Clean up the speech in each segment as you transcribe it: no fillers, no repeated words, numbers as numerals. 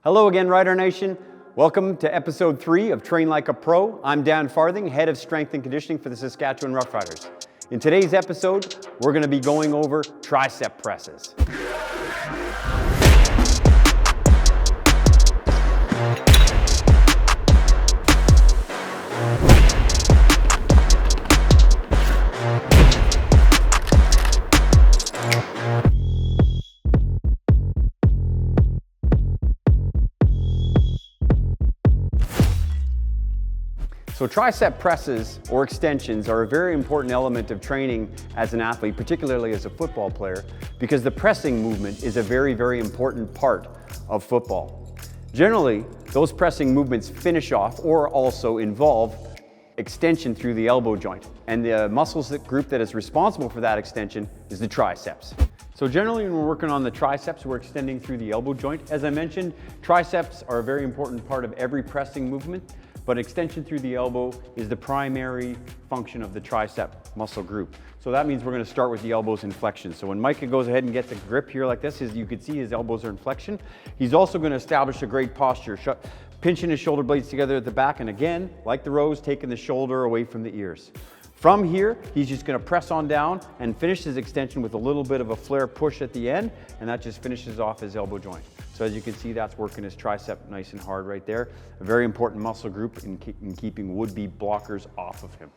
Hello again, Rider Nation. Welcome to episode 3 of Train Like a Pro. I'm Dan Farthing, head of strength and conditioning for the Saskatchewan Roughriders. In today's episode, we're going to be going over tricep presses. So tricep presses or extensions are a very important element of training as an athlete, particularly as a football player, because the pressing movement is a very, very important part of football. Generally, those pressing movements finish off or also involve extension through the elbow joint, and the muscles group that is responsible for that extension is the triceps. So generally when we're working on the triceps, we're extending through the elbow joint. As I mentioned, triceps are a very important part of every pressing movement, but extension through the elbow is the primary function of the tricep muscle group. So that means we're going to start with the elbows in flexion. So when Micah goes ahead and gets a grip here like this, you can see his elbows are in flexion. He's also going to establish a great posture, pinching his shoulder blades together at the back, and again, like the rows, taking the shoulder away from the ears. From here, he's just going to press on down and finish his extension with a little bit of a flare push at the end, and that just finishes off his elbow joint. So as you can see, that's working his tricep nice and hard right there. A very important muscle group in keeping would-be blockers off of him.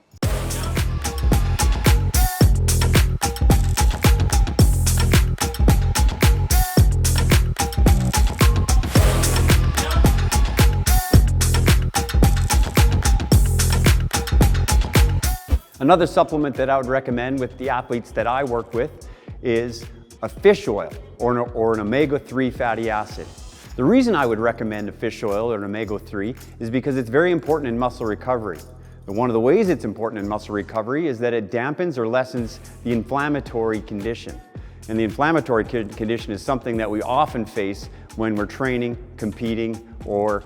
Another supplement that I would recommend with the athletes that I work with is a fish oil or an omega-3 fatty acid. The reason I would recommend a fish oil or an omega-3 is because it's very important in muscle recovery. And one of the ways it's important in muscle recovery is that it dampens or lessens the inflammatory condition. And the inflammatory condition is something that we often face when we're training, competing, or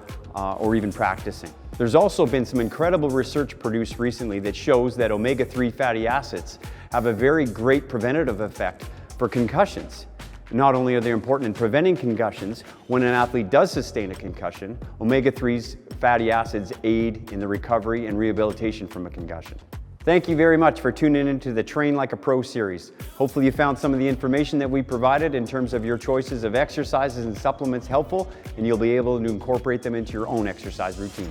even practicing. There's also been some incredible research produced recently that shows that omega-3 fatty acids have a very great preventative effect for concussions. Not only are they important in preventing concussions, when an athlete does sustain a concussion, omega-3 fatty acids aid in the recovery and rehabilitation from a concussion. Thank you very much for tuning into the Train Like a Pro series. Hopefully you found some of the information that we provided in terms of your choices of exercises and supplements helpful, and you'll be able to incorporate them into your own exercise routine.